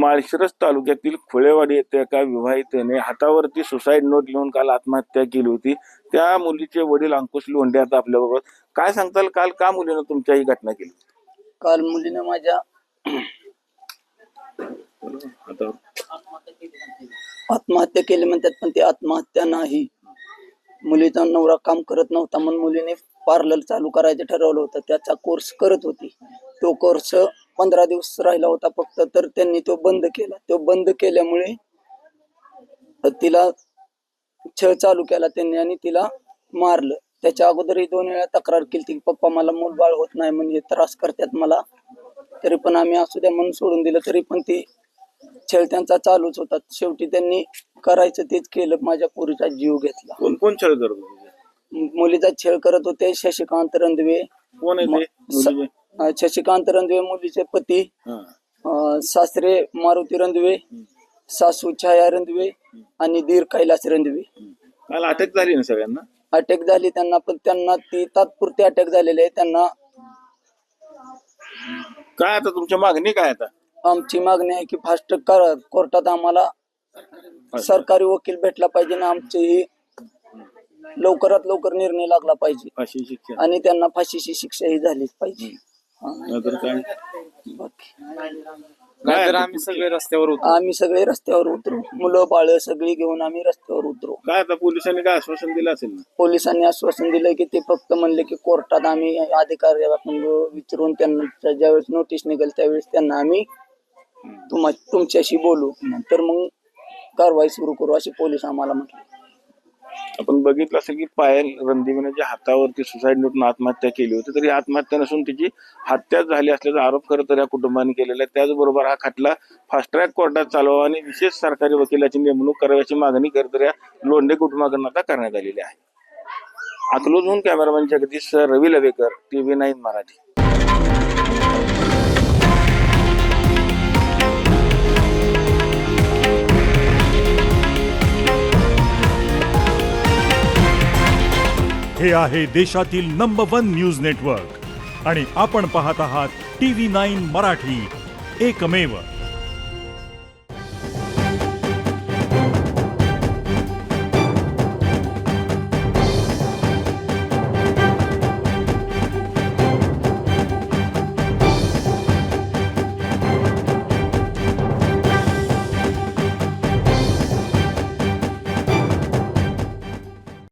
माळशिरस तालुक्यातील खुळेवाडी येथे एका विवाहितेने हातावरती सुसाईड नोट लिहून काल आत्महत्या केली होती. त्या मुलीचे वडील अंकुश लोंढे आता आपल्याबरोबर. काय सांगताल, काल का मुलीनं तुमच्या ही घटना केली? काल मुलीनं माझ्या आत्महत्या केली म्हणतात, पण ती आत्महत्या नाही. मुलीचा नवरा काम करत नव्हता म्हणून मुलीने पार्लर चालू करायचं ठरवलं होतं. त्याचा कोर्स करत होती. तो कोर्स 15 दिवस राहिला होता फक्त, तर त्यांनी तो बंद केला. तो बंद केल्यामुळे तिला छळ चालू केला त्यांनी आणि तिला मारलं. त्याच्या अगोदरही 2 वेळा तक्रार केली की पप्पा मला मूलबाळ होत नाही म्हणजे त्रास करतात मला, तरी पण आम्ही असू द्या म्हणून सोडून दिलं. तरी पण ती छळ त्यांचा चालूच होता. शेवटी त्यांनी करायचं तेच केलं, माझ्या पोरीचा जीव घेतला. कोण कोण छळ करत होते? मुलीचा छळ करत होते शशिकांत रंधवे. कोण आहे ते मुलीचे? शशिकांत रंधवे मुलीचे पती, सासरे मारुती रंधवे, सासू छाया रंधवे आणि दीर कैलास रंधवे. काल अटक झाली ना सगळ्यांना? अटक झाली त्यांना, पण त्यांना ती तात्पुरती अटक झालेली आहे. त्यांना काय आता तुमच्या मागणी काय आता? आमची मागणी आहे की फास्ट कोर्टात आम्हाला सरकारी वकील भेटला पाहिजे ना, आमची लवकरात लवकर निर्णय लागला पाहिजे फाशी शिक्षा आणि त्यांना फाशीची शिक्षा ही झालीच पाहिजे. नाहीतर काय? नाहीतर आम्ही सगळे रस्त्यावर उतरू. आम्ही सगळे रस्त्यावर उतरू, मुलं बाळ सगळी घेऊन आम्ही रस्त्यावर उतरू. काय आता पोलिसांनी काय आश्वासन दिलं असेल ना? पोलिसांनी आश्वासन दिलं की ते फक्त म्हणले की कोर्टात आम्ही अधिकारी विचारून त्यांना ज्यावेळेस नोटीस निघेल त्यावेळेस त्यांना आम्ही तुमच्याशी बोलू, नंतर मग कारवाई सुरू करू असे पोलीस आम्हाला म्हटले. आपण बघितलं असेल की पायल रणदिवेने ज्या हातावरती सुसाईड नोटून आत्महत्या केली होती, तरी आत्महत्या नसून तिची हत्या झाली असल्याचा आरोप खरं तर या कुटुंबाने केलेला आहे. त्याचबरोबर हा खटला फास्ट ट्रॅक कोर्टात चालवा आणि विशेष सरकारी वकिलाची नेमणूक करावी अशी मागणी खरं तर या लोंढे कुटुंबाकडून आता करण्यात आलेली आहे. अकलूजहून कॅमेरामॅन जगदीश रवी लवेकर, TV9 मराठी. हे आहे देशातील नंबर 1 न्यूज नेटवर्क आणि आपण पाहत आहात TV9 मराठी, एकमेव.